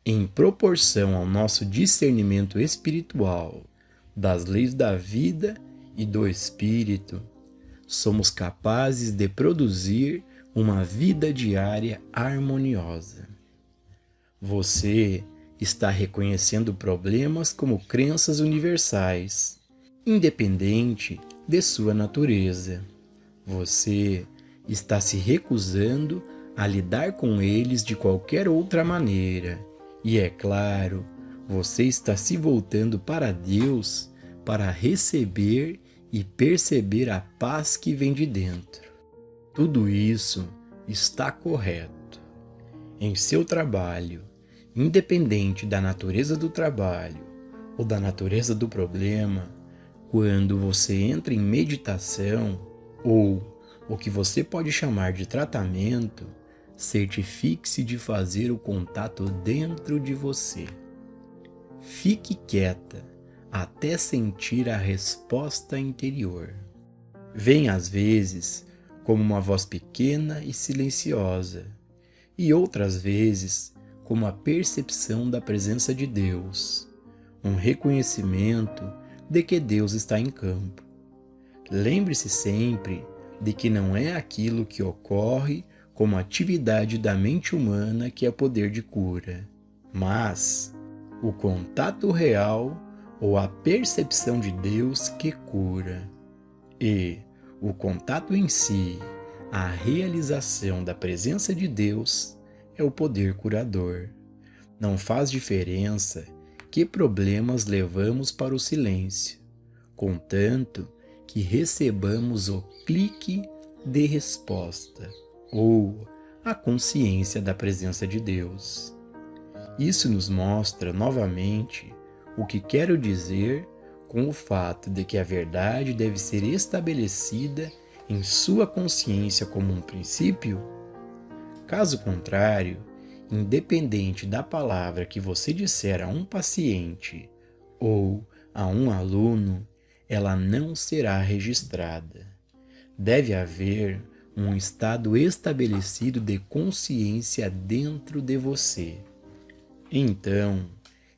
Em proporção ao nosso discernimento espiritual das leis da vida e do espírito, somos capazes de produzir uma vida diária harmoniosa. Você está reconhecendo problemas como crenças universais, independente de sua natureza. Você está se recusando a lidar com eles de qualquer outra maneira. E é claro, você está se voltando para Deus para receber e perceber a paz que vem de dentro. Tudo isso está correto. Em seu trabalho, independente da natureza do trabalho ou da natureza do problema, quando você entra em meditação ou o que você pode chamar de tratamento, certifique-se de fazer o contato dentro de você. Fique quieta até sentir a resposta interior. Vem às vezes como uma voz pequena e silenciosa, e outras vezes como a percepção da presença de Deus, um reconhecimento de que Deus está em campo. Lembre-se sempre de que não é aquilo que ocorre como atividade da mente humana que é poder de cura, mas o contato real ou a percepção de Deus que cura. E o contato em si, a realização da presença de Deus, é o poder curador. Não faz diferença que problemas levamos para o silêncio, contanto que recebamos o clique de resposta ou a consciência da presença de Deus. Isso nos mostra novamente o que quero dizer com o fato de que a verdade deve ser estabelecida em sua consciência como um princípio. Caso contrário, independente da palavra que você disser a um paciente ou a um aluno, ela não será registrada. Deve haver um estado estabelecido de consciência dentro de você. Então,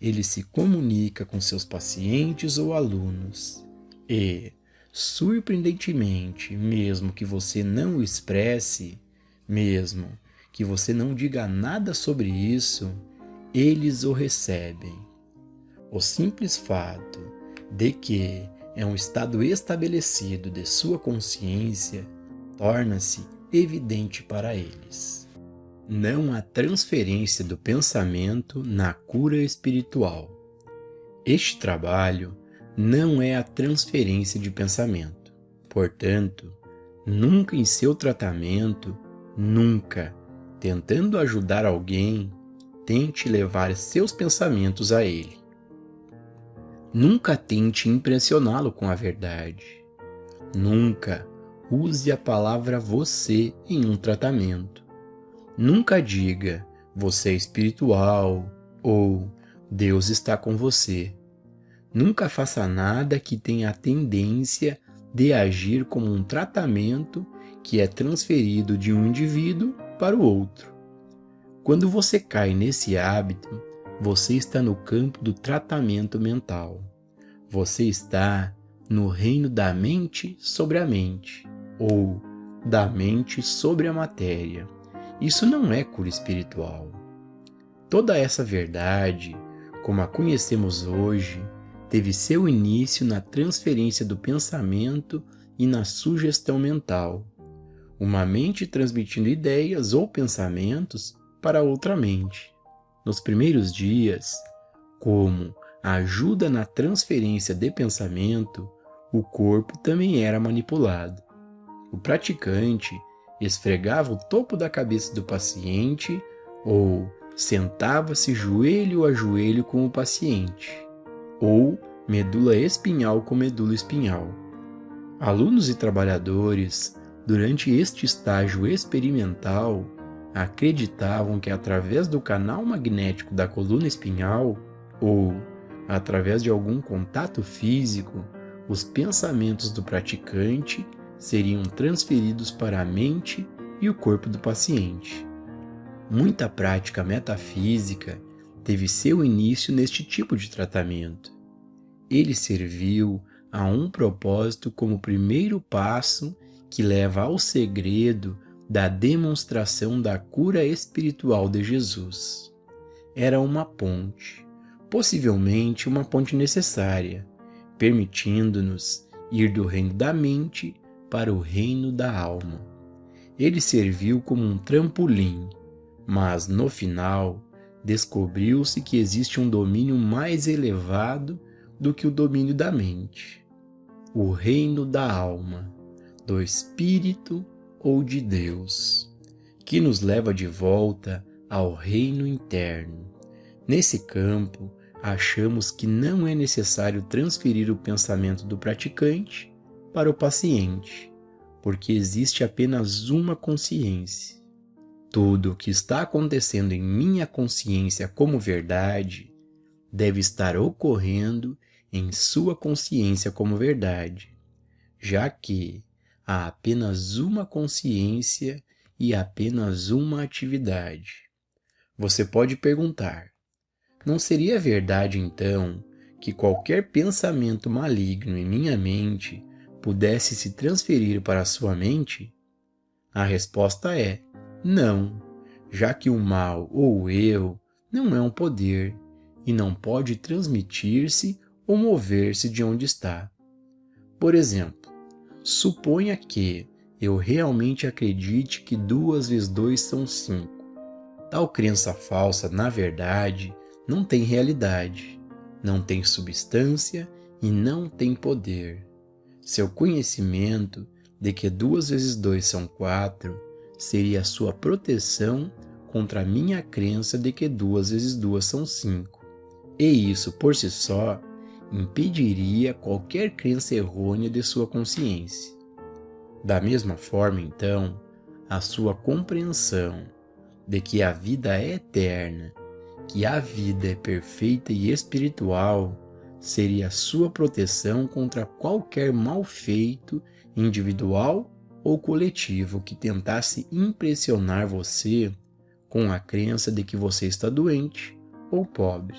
ele se comunica com seus pacientes ou alunos e, surpreendentemente, mesmo que você não o expresse, mesmo que você não diga nada sobre isso, eles o recebem. O simples fato de que é um estado estabelecido de sua consciência torna-se evidente para eles. Não há transferência do pensamento na cura espiritual. Este trabalho não é a transferência de pensamento. Portanto, nunca em seu tratamento, nunca, tentando ajudar alguém, tente levar seus pensamentos a ele. Nunca tente impressioná-lo com a verdade. Nunca use a palavra você em um tratamento. Nunca diga você é espiritual ou Deus está com você. Nunca faça nada que tenha a tendência de agir como um tratamento que é transferido de um indivíduo para o outro. Quando você cai nesse hábito, você está no campo do tratamento mental. Você está no reino da mente sobre a mente, ou da mente sobre a matéria. Isso não é cura espiritual. Toda essa verdade, como a conhecemos hoje, teve seu início na transferência do pensamento e na sugestão mental. Uma mente transmitindo ideias ou pensamentos para outra mente. Nos primeiros dias, como ajuda na transferência de pensamento, o corpo também era manipulado. O praticante esfregava o topo da cabeça do paciente ou sentava-se joelho a joelho com o paciente, ou medula espinhal com medula espinhal. Alunos e trabalhadores, durante este estágio experimental, acreditavam que através do canal magnético da coluna espinhal, ou através de algum contato físico, os pensamentos do praticante seriam transferidos para a mente e o corpo do paciente. Muita prática metafísica teve seu início neste tipo de tratamento. Ele serviu a um propósito como primeiro passo que leva ao segredo da demonstração da cura espiritual de Jesus. Era uma ponte, possivelmente uma ponte necessária, permitindo-nos ir do reino da mente para o reino da alma. Ele serviu como um trampolim, mas no final descobriu-se que existe um domínio mais elevado do que o domínio da mente, o reino da alma, do Espírito ou de Deus, que nos leva de volta ao reino interno. Nesse campo, achamos que não é necessário transferir o pensamento do praticante para o paciente, porque existe apenas uma consciência. Tudo o que está acontecendo em minha consciência como verdade deve estar ocorrendo em sua consciência como verdade, já que há apenas uma consciência e apenas uma atividade. Você pode perguntar: não seria verdade então que qualquer pensamento maligno em minha mente pudesse se transferir para a sua mente? A resposta é não, já que o mal ou o eu não é um poder e não pode transmitir-se ou mover-se de onde está. Por exemplo, suponha que eu realmente acredite que 2 vezes 2 são 5. Tal crença falsa, na verdade, não tem realidade, não tem substância e não tem poder. Seu conhecimento de que 2 vezes 2 são 4 seria a sua proteção contra a minha crença de que 2 vezes 2 são 5. E isso, por si só, impediria qualquer crença errônea de sua consciência. Da mesma forma, então, a sua compreensão de que a vida é eterna, que a vida é perfeita e espiritual, seria a sua proteção contra qualquer mal feito, individual ou coletivo, que tentasse impressionar você com a crença de que você está doente ou pobre.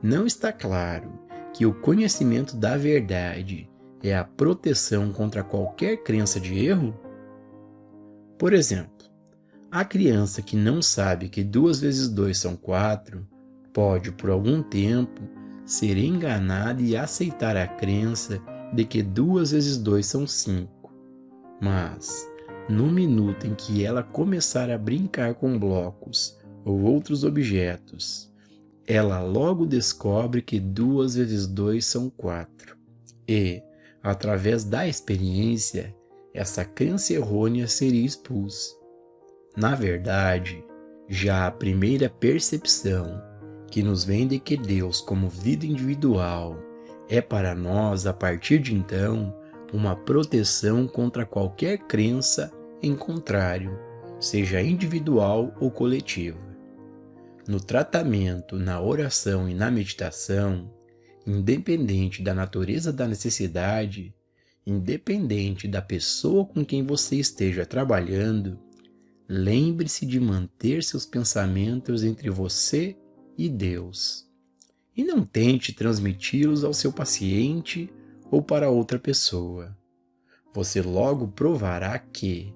Não está claro que o conhecimento da verdade é a proteção contra qualquer crença de erro? Por exemplo, a criança que não sabe que 2 vezes 2 são 4 pode, por algum tempo, ser enganada e aceitar a crença de que 2 vezes 2 são 5. Mas, no minuto em que ela começar a brincar com blocos ou outros objetos, ela logo descobre que 2 vezes 2 são 4. E, através da experiência, essa crença errônea seria expulsa. Na verdade, já a primeira percepção que nos vem de que Deus, como vida individual, é para nós, a partir de então, uma proteção contra qualquer crença em contrário, seja individual ou coletiva. No tratamento, na oração e na meditação, independente da natureza da necessidade, independente da pessoa com quem você esteja trabalhando, lembre-se de manter seus pensamentos entre você e Deus. E não tente transmiti-los ao seu paciente ou para outra pessoa. Você logo provará que,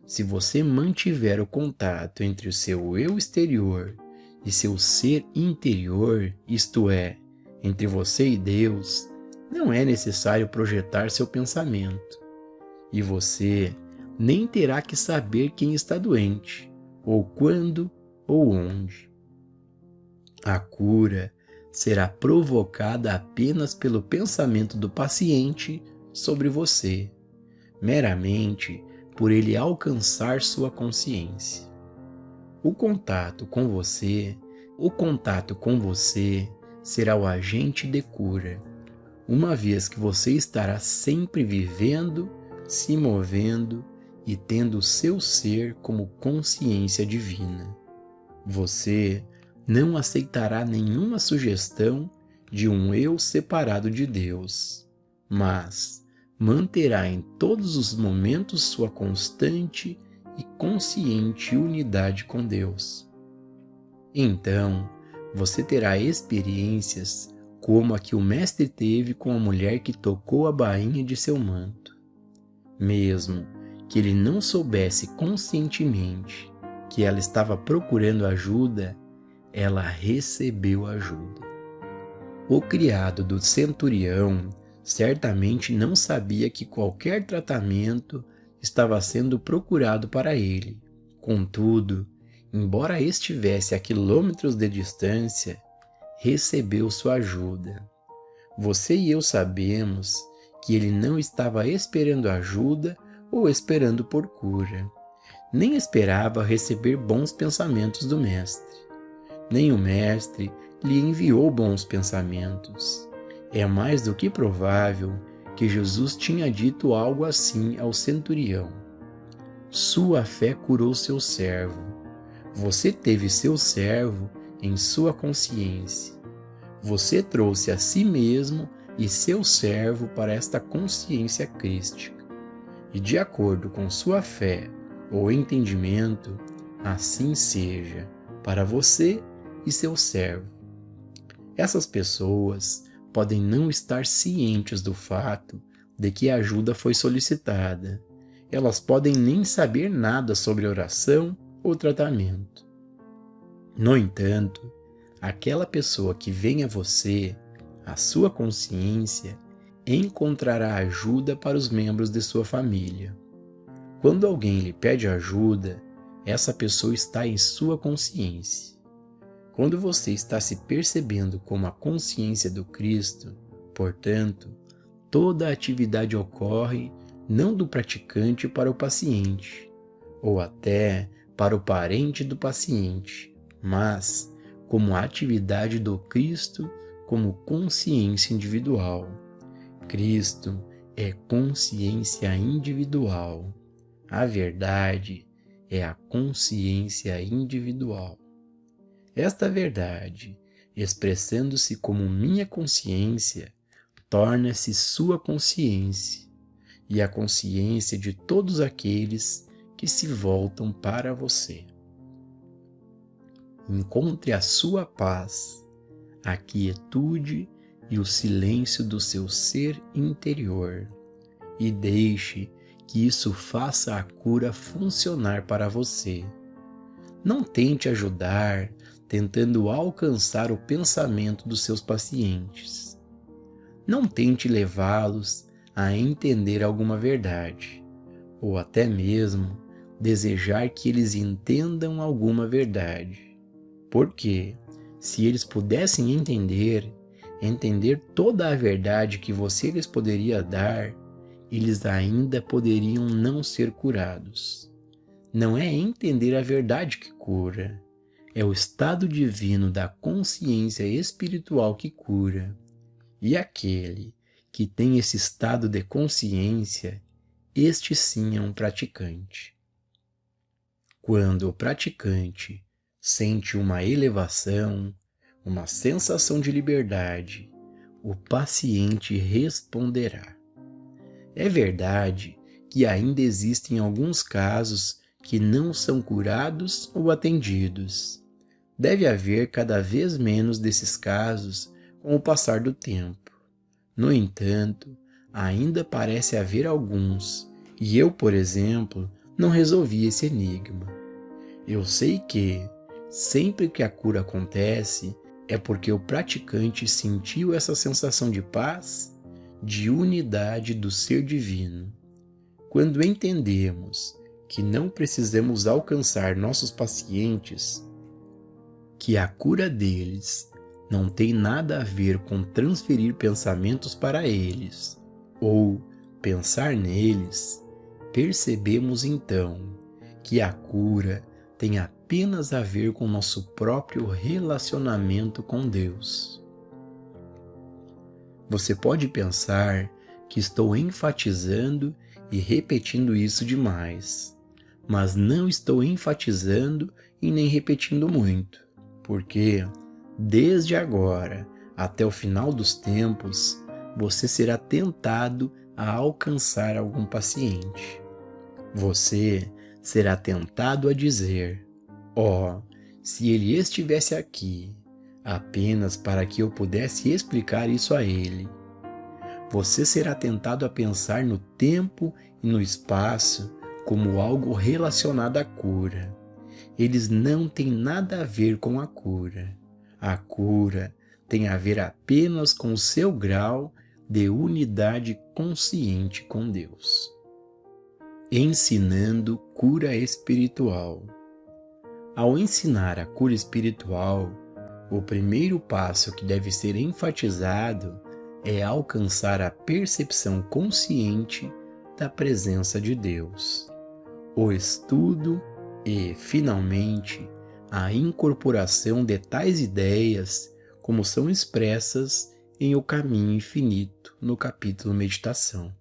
se você mantiver o contato entre o seu eu exterior e seu ser interior, isto é, entre você e Deus, não é necessário projetar seu pensamento. E você nem terá que saber quem está doente, ou quando ou onde. A cura será provocada apenas pelo pensamento do paciente sobre você, meramente por ele alcançar sua consciência. O contato com você será o agente de cura, uma vez que você estará sempre vivendo, se movendo e tendo o seu ser como consciência divina. Você não aceitará nenhuma sugestão de um eu separado de Deus, mas manterá em todos os momentos sua constante e consciente unidade com Deus. Então, você terá experiências como a que o mestre teve com a mulher que tocou a bainha de seu manto. Mesmo que ele não soubesse conscientemente que ela estava procurando ajuda, ela recebeu ajuda. O criado do centurião certamente não sabia que qualquer tratamento estava sendo procurado para ele. Contudo, embora estivesse a quilômetros de distância, recebeu sua ajuda. Você e eu sabemos que ele não estava esperando ajuda ou esperando por cura. Nem esperava receber bons pensamentos do mestre. Nem o mestre lhe enviou bons pensamentos. É mais do que provável que Jesus tinha dito algo assim ao centurião: sua fé curou seu servo. Você teve seu servo em sua consciência. Você trouxe a si mesmo e seu servo para esta consciência crística. E de acordo com sua fé ou entendimento, assim seja para você e seu servo. Essas pessoas podem não estar cientes do fato de que a ajuda foi solicitada. Elas podem nem saber nada sobre oração ou tratamento. No entanto, aquela pessoa que vem a você, a sua consciência, encontrará ajuda para os membros de sua família. Quando alguém lhe pede ajuda, essa pessoa está em sua consciência. Quando você está se percebendo como a consciência do Cristo, portanto, toda a atividade ocorre não do praticante para o paciente, ou até para o parente do paciente, mas como a atividade do Cristo como consciência individual. Cristo é consciência individual. A verdade é a consciência individual. Esta verdade, expressando-se como minha consciência, torna-se sua consciência e a consciência de todos aqueles que se voltam para você. Encontre a sua paz, a quietude e o silêncio do seu ser interior e deixe que isso faça a cura funcionar para você. Não tente ajudar tentando alcançar o pensamento dos seus pacientes. Não tente levá-los a entender alguma verdade, ou até mesmo desejar que eles entendam alguma verdade. Porque, se eles pudessem entender toda a verdade que você lhes poderia dar, eles ainda poderiam não ser curados. Não é entender a verdade que cura, é o estado divino da consciência espiritual que cura. E aquele que tem esse estado de consciência, este sim é um praticante. Quando o praticante sente uma elevação, uma sensação de liberdade, o paciente responderá. É verdade que ainda existem alguns casos que não são curados ou atendidos. Deve haver cada vez menos desses casos com o passar do tempo. No entanto, ainda parece haver alguns, e eu, por exemplo, não resolvi esse enigma. Eu sei que, sempre que a cura acontece, é porque o praticante sentiu essa sensação de paz, de unidade do ser divino. Quando entendemos que não precisamos alcançar nossos pacientes, que a cura deles não tem nada a ver com transferir pensamentos para eles ou pensar neles, percebemos então que a cura tem apenas a ver com nosso próprio relacionamento com Deus. Você pode pensar que estou enfatizando e repetindo isso demais, mas não estou enfatizando e nem repetindo muito, porque desde agora até o final dos tempos, você será tentado a alcançar algum paciente. Você será tentado a dizer: se ele estivesse aqui, apenas para que eu pudesse explicar isso a ele. Você será tentado a pensar no tempo e no espaço como algo relacionado à cura. Eles não têm nada a ver com a cura. A cura tem a ver apenas com o seu grau de unidade consciente com Deus. Ensinando cura espiritual. Ao ensinar a cura espiritual, o primeiro passo que deve ser enfatizado é alcançar a percepção consciente da presença de Deus. O estudo e, finalmente, a incorporação de tais ideias como são expressas em O Caminho Infinito, no capítulo Meditação.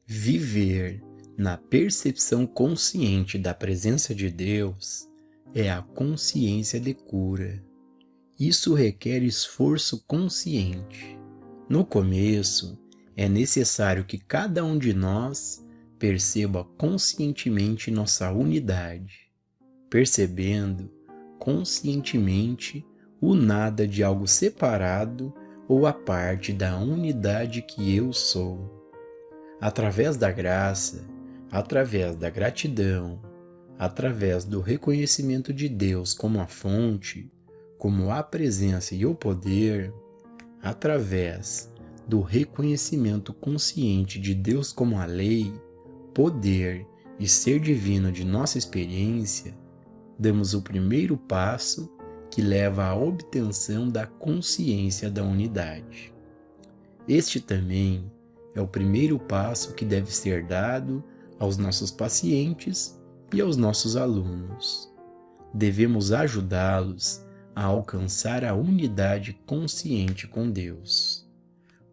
Viver na percepção consciente da presença de Deus é a consciência de cura. Isso requer esforço consciente. No começo, é necessário que cada um de nós perceba conscientemente nossa unidade, percebendo conscientemente o nada de algo separado ou a parte da unidade que eu sou. Através da graça, através da gratidão, através do reconhecimento de Deus como a fonte, como a presença e o poder, através do reconhecimento consciente de Deus como a lei, poder e ser divino de nossa experiência, damos o primeiro passo que leva à obtenção da consciência da unidade. Este também é o primeiro passo que deve ser dado aos nossos pacientes e aos nossos alunos. Devemos ajudá-los a alcançar a unidade consciente com Deus.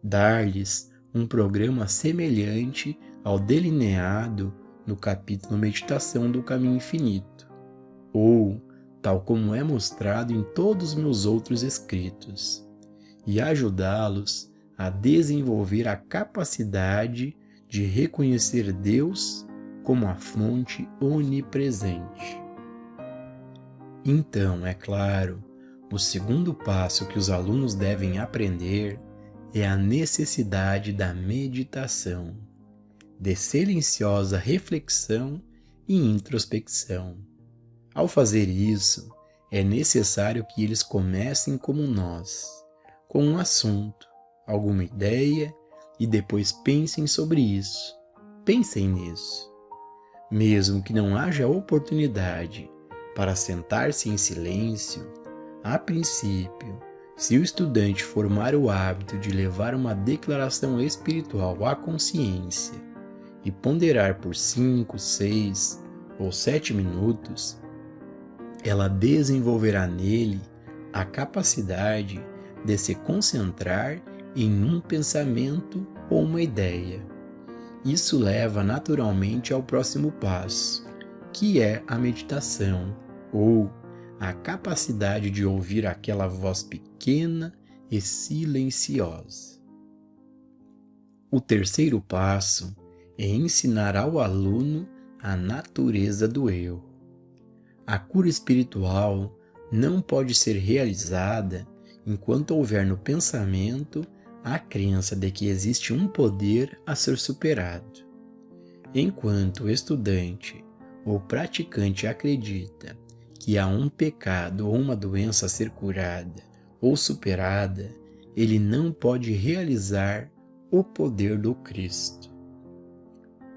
Dar-lhes um programa semelhante ao delineado no capítulo Meditação do Caminho Infinito, ou tal como é mostrado em todos os meus outros escritos, e ajudá-los a desenvolver a capacidade de reconhecer Deus como a fonte onipresente. Então, é claro, o segundo passo que os alunos devem aprender é a necessidade da meditação, de silenciosa reflexão e introspecção. Ao fazer isso, é necessário que eles comecem como nós, com um assunto, alguma ideia, e depois pensem sobre isso. Pensem nisso. Mesmo que não haja oportunidade para sentar-se em silêncio, a princípio, se o estudante formar o hábito de levar uma declaração espiritual à consciência e ponderar por 5, 6 ou 7 minutos, ela desenvolverá nele a capacidade de se concentrar em um pensamento ou uma ideia. Isso leva naturalmente ao próximo passo, que é a meditação, ou a capacidade de ouvir aquela voz pequena e silenciosa. O terceiro passo é ensinar ao aluno a natureza do eu. A cura espiritual não pode ser realizada enquanto houver no pensamento a crença de que existe um poder a ser superado. Enquanto o estudante ou praticante acredita que há um pecado ou uma doença a ser curada ou superada, ele não pode realizar o poder do Cristo.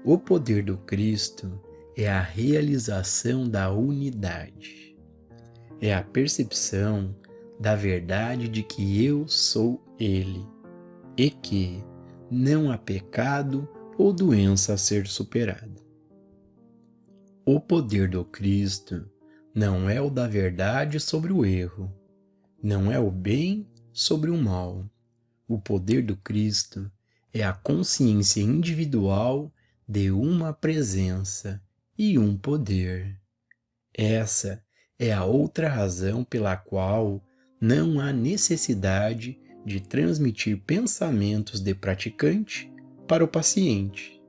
O poder do Cristo é a realização da unidade. É a percepção da verdade de que eu sou Ele e que não há pecado ou doença a ser superada. O poder do Cristo não é o da verdade sobre o erro, não é o bem sobre o mal. O poder do Cristo é a consciência individual de uma presença e um poder. Essa é a outra razão pela qual não há necessidade de transmitir pensamentos de praticante para o paciente,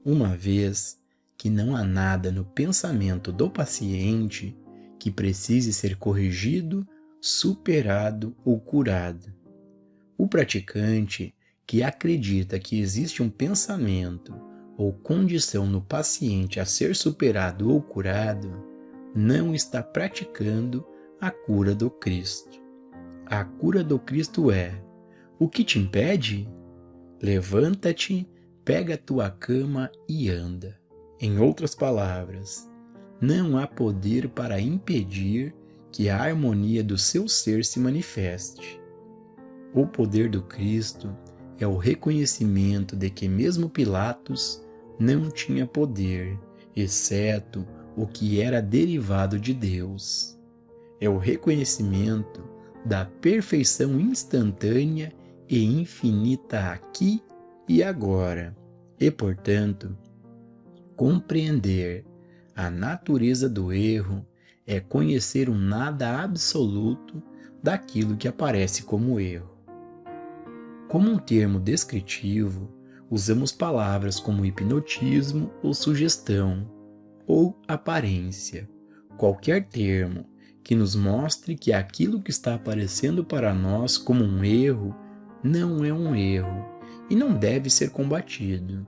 uma vez que não há nada no pensamento do paciente que precise ser corrigido superado ou curado. O praticante que acredita que existe um pensamento ou condição no paciente a ser superado ou curado, não está praticando a cura do Cristo. A cura do Cristo é: o que te impede? Levanta-te, pega a tua cama e anda. Em outras palavras, não há poder para impedir que a harmonia do seu ser se manifeste. O poder do Cristo é o reconhecimento de que mesmo Pilatos não tinha poder, exceto o que era derivado de Deus. É o reconhecimento da perfeição instantânea e infinita aqui e agora, e, portanto, compreender a natureza do erro é conhecer um nada absoluto daquilo que aparece como erro. Como um termo descritivo, usamos palavras como hipnotismo ou sugestão, ou aparência, qualquer termo que nos mostre que aquilo que está aparecendo para nós como um erro não é um erro e não deve ser combatido.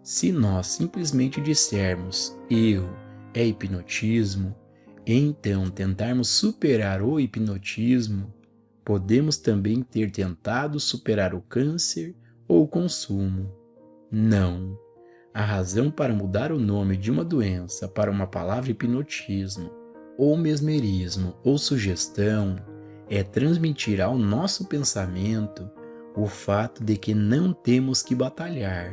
Se nós simplesmente dissermos erro é hipnotismo, e então tentarmos superar o hipnotismo, podemos também ter tentado superar o câncer ou o consumo. Não. A razão para mudar o nome de uma doença para uma palavra hipnotismo, ou mesmerismo, ou sugestão, é transmitir ao nosso pensamento o fato de que não temos que batalhar,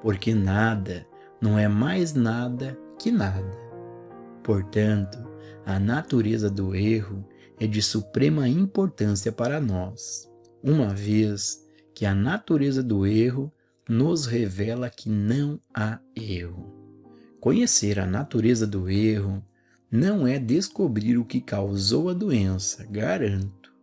porque nada não é mais nada que nada. Portanto, a natureza do erro é de suprema importância para nós, uma vez que a natureza do erro nos revela que não há erro. Conhecer a natureza do erro não é descobrir o que causou a doença, garanto.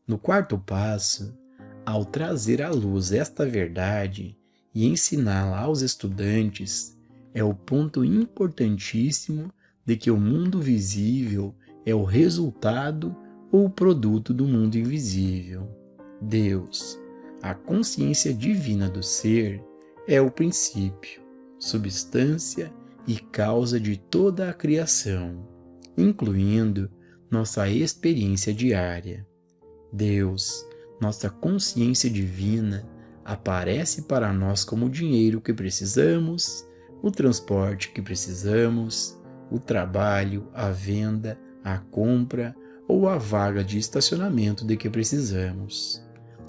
No quarto passo, ao trazer à luz esta verdade e ensiná-la aos estudantes, é o ponto importantíssimo de que o mundo visível é o resultado ou produto do mundo invisível. Deus, a consciência divina do ser, é o princípio, substância e causa de toda a criação, incluindo nossa experiência diária. Deus, nossa consciência divina, aparece para nós como o dinheiro que precisamos, o transporte que precisamos, o trabalho, a venda, a compra ou a vaga de estacionamento de que precisamos.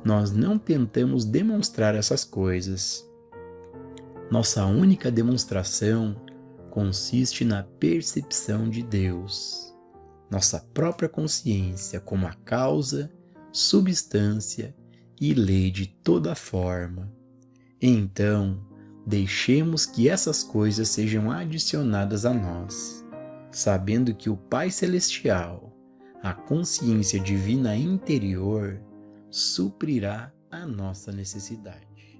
Nós não tentamos demonstrar essas coisas. Nossa única demonstração consiste na percepção de Deus, nossa própria consciência como a causa, substância e lei de toda forma. Então, deixemos que essas coisas sejam adicionadas a nós, sabendo que o Pai Celestial, a consciência divina interior, suprirá a nossa necessidade.